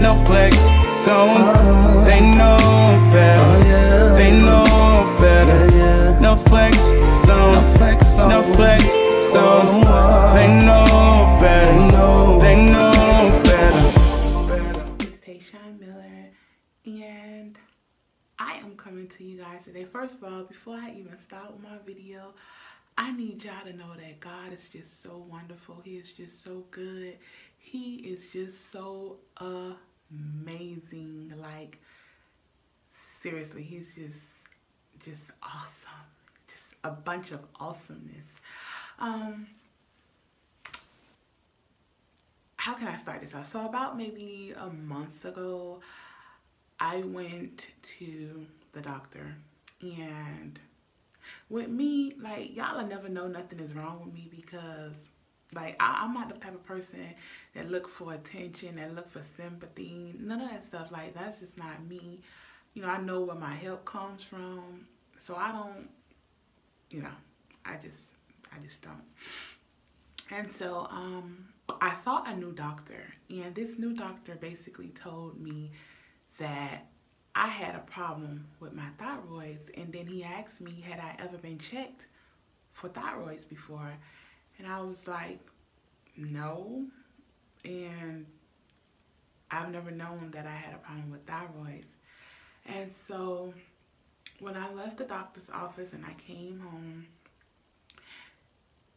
no flex zone. They know better. They know better. No flex zone. No flex zone. They know better. They know better. It's Tayshawn Miller, and I am coming to you guys today. First of all, before I even start with my video, I need y'all to know that God is just so wonderful. He is just so good. He is just so amazing. Like, seriously, he's just awesome. Just a bunch of awesomeness. How can I start this off? So about maybe a month ago, I went to the doctor, and with me, like, y'all will never know nothing is wrong with me because, like, I'm not the type of person that look for attention, that look for sympathy, none of that stuff. Like, that's just not me. You know, I know where my help comes from, so I don't, you know, I just don't. And so, I saw a new doctor, and this new doctor basically told me that I had a problem with my thyroids, and then he asked me, had I ever been checked for thyroids before? And I was like, no, and I've never known that I had a problem with thyroids. And so when I left the doctor's office and I came home,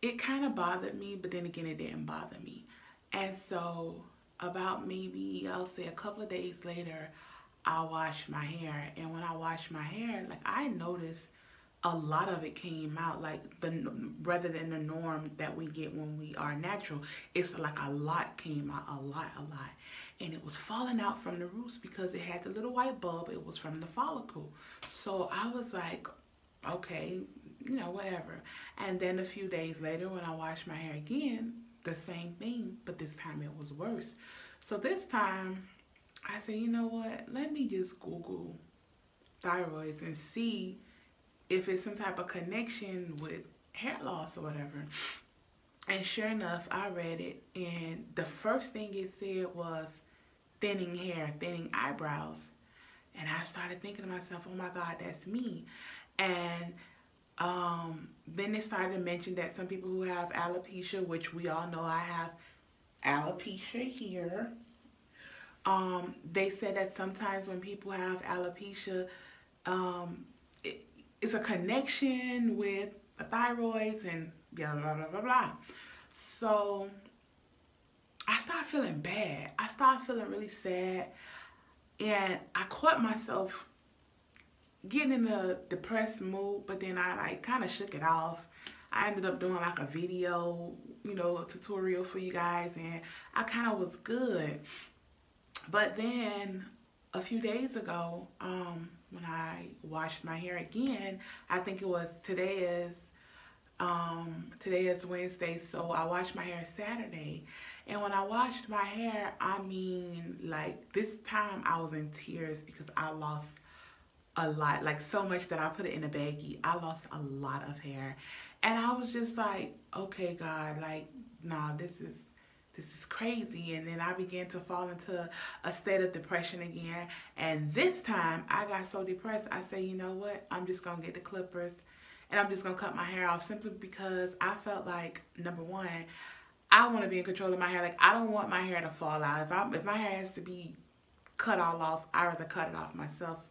it kind of bothered me, but then again, it didn't bother me. And so about maybe, I'll say a couple of days later, I washed my hair. And when I washed my hair, like, I noticed a lot of it came out, like, rather than the norm that we get when we are natural. It's like a lot came out, a lot. And it was falling out from the roots because it had the little white bulb. It was from the follicle. So I was like, okay, you know, whatever. And then a few days later, when I washed my hair again, the same thing, but this time it was worse. So this time I said, you know what, let me just Google thyroids and see if it's some type of connection with hair loss or whatever. And sure enough, I read it, and the first thing it said was thinning hair, thinning eyebrows. And I started thinking to myself, oh my God, that's me. And then it started to mention that some people who have alopecia, which we all know I have alopecia here, they said that sometimes when people have alopecia, it's a connection with the thyroids and blah, blah, blah, blah, blah. So I started feeling bad. I started feeling really sad, and I caught myself getting in a depressed mood, but then I like kind of shook it off. I ended up doing like a video, you know, a tutorial for you guys, and I kind of was good. But then a few days ago, when I washed my hair again, I think it was today is Wednesday, so I washed my hair Saturday. And when I washed my hair, I mean, like, this time I was in tears because I lost a lot, like so much that I put it in a baggie. I lost a lot of hair, and I was just like, okay, God, like, nah, this is crazy. And then I began to fall into a state of depression again, and this time I got so depressed, I said, you know what, I'm just gonna get the clippers and I'm just gonna cut my hair off, simply because I felt like, number one, I want to be in control of my hair. Like, I don't want my hair to fall out. If my hair has to be cut all off, I'd rather cut it off myself.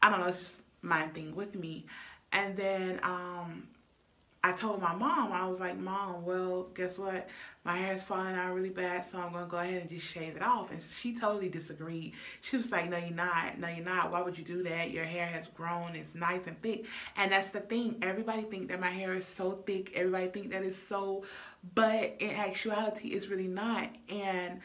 I don't know, it's just my thing with me. And then I told my mom, I was like, Mom, well, guess what? My hair is falling out really bad, so I'm going to go ahead and just shave it off. And she totally disagreed. She was like, no, you're not. No, you're not. Why would you do that? Your hair has grown. It's nice and thick. And that's the thing. Everybody think that my hair is so thick. Everybody think that it's so, but in actuality, it's really not. And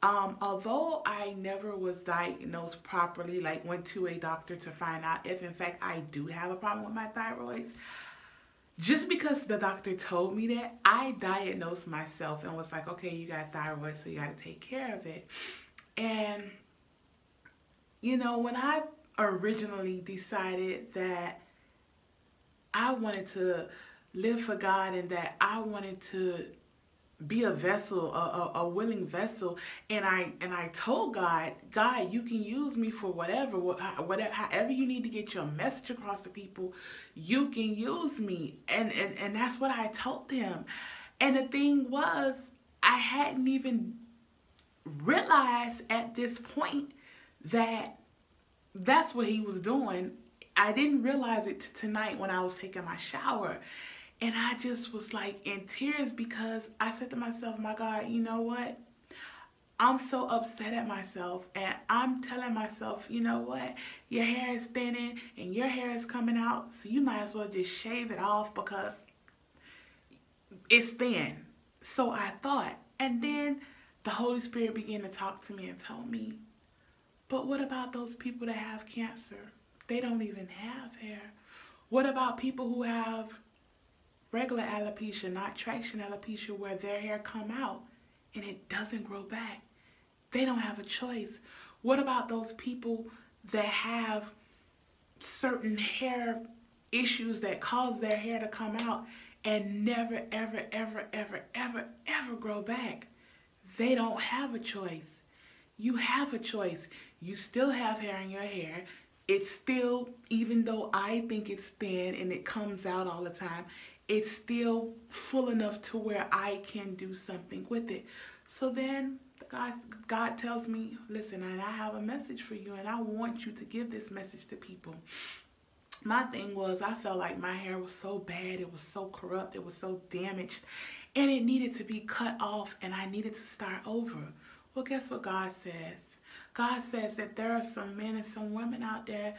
although I never was diagnosed properly, like went to a doctor to find out if in fact I do have a problem with my thyroids, just because the doctor told me that, I diagnosed myself and was like, okay, you got thyroid, so you got to take care of it. And, you know, when I originally decided that I wanted to live for God and that I wanted to be a vessel, a willing vessel. And I told God, you can use me for whatever, however you need to get your message across to people, you can use me. And that's what I told him. And the thing was, I hadn't even realized at this point that that's what he was doing. I didn't realize it tonight when I was taking my shower. And I just was like in tears because I said to myself, my God, you know what? I'm so upset at myself, and I'm telling myself, you know what? Your hair is thinning and your hair is coming out, so you might as well just shave it off because it's thin. So I thought. And then the Holy Spirit began to talk to me and told me, but what about those people that have cancer? They don't even have hair. What about people who have regular alopecia, not traction alopecia, where their hair come out and it doesn't grow back? They don't have a choice. What about those people that have certain hair issues that cause their hair to come out and never, ever, ever, ever, ever, ever grow back? They don't have a choice. You have a choice. You still have hair in your hair. It's still, even though I think it's thin and it comes out all the time, it's still full enough to where I can do something with it. So then God tells me, listen, and I have a message for you, and I want you to give this message to people. My thing was, I felt like my hair was so bad, it was so corrupt, it was so damaged, and it needed to be cut off, and I needed to start over. Well, guess what God says? God says that there are some men and some women out there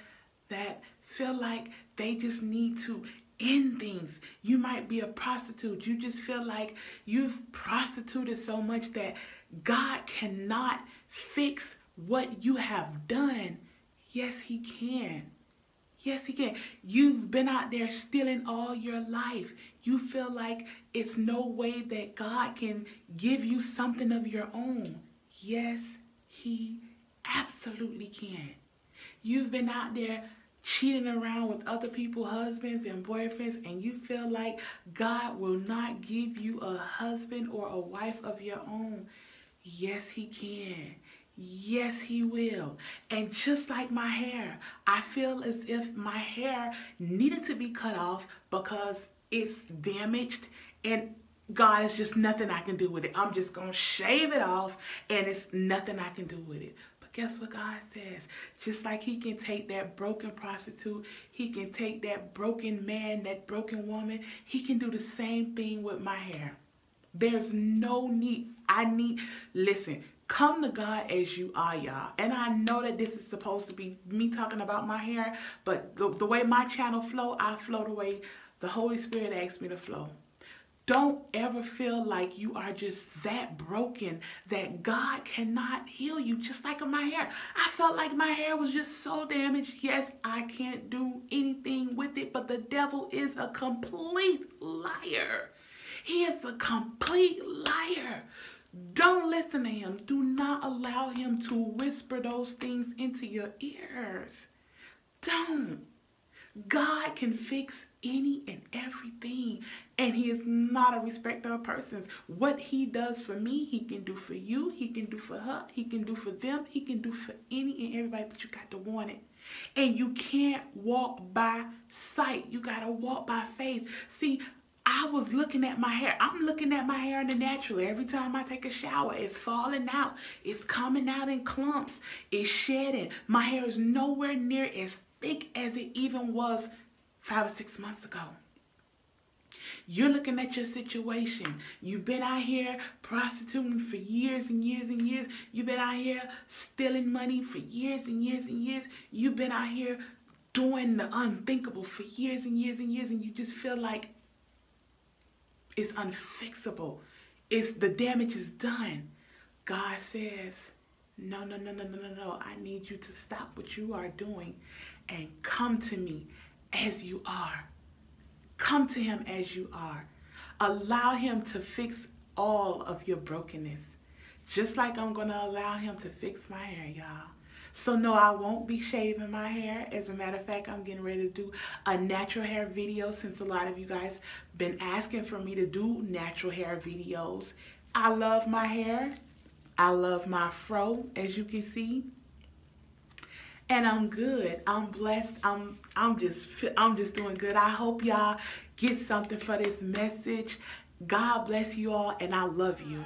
that feel like they just need to end things. You might be a prostitute. You just feel like you've prostituted so much that God cannot fix what you have done. Yes, he can. Yes, he can. You've been out there stealing all your life. You feel like it's no way that God can give you something of your own. Yes, he absolutely can. You've been out there cheating around with other people's husbands and boyfriends, and you feel like God will not give you a husband or a wife of your own. Yes, he can. Yes, he will. And just like my hair, I feel as if my hair needed to be cut off because it's damaged, and God, is just nothing I can do with it. I'm just going to shave it off, and it's nothing I can do with it. But guess what God says? Just like he can take that broken prostitute, he can take that broken man, that broken woman, he can do the same thing with my hair. There's no need. Listen, come to God as you are, y'all. And I know that this is supposed to be me talking about my hair, but the way my channel flow, I flow the way the Holy Spirit asked me to flow. Don't ever feel like you are just that broken that God cannot heal you, just like in my hair. I felt like my hair was just so damaged. Yes, I can't do anything with it, but the devil is a complete liar. He is a complete liar. Don't listen to him. Do not allow him to whisper those things into your ears. Don't. God can fix any and everything, and he is not a respecter of persons. What he does for me, he can do for you, he can do for her, he can do for them, he can do for any and everybody, but you got to want it. And you can't walk by sight. You got to walk by faith. See, I was looking at my hair. I'm looking at my hair in the natural. Every time I take a shower, it's falling out. It's coming out in clumps. It's shedding. My hair is nowhere near as thick as it even was 5 or 6 months ago. You're looking at your situation. You've been out here prostituting for years and years and years. You've been out here stealing money for years and years and years. You've been out here doing the unthinkable for years and years and years, and you just feel like it's unfixable. The damage is done. God says, no. I need you to stop what you are doing and come to me as you are. Come to him as you are. Allow him to fix all of your brokenness. Just like I'm going to allow him to fix my hair, y'all. So no, I won't be shaving my hair. As a matter of fact, I'm getting ready to do a natural hair video, since a lot of you guys been asking for me to do natural hair videos. I love my hair. I love my fro, as you can see. And I'm good. I'm blessed. I'm just doing good. I hope y'all get something for this message. God bless you all, and I love you.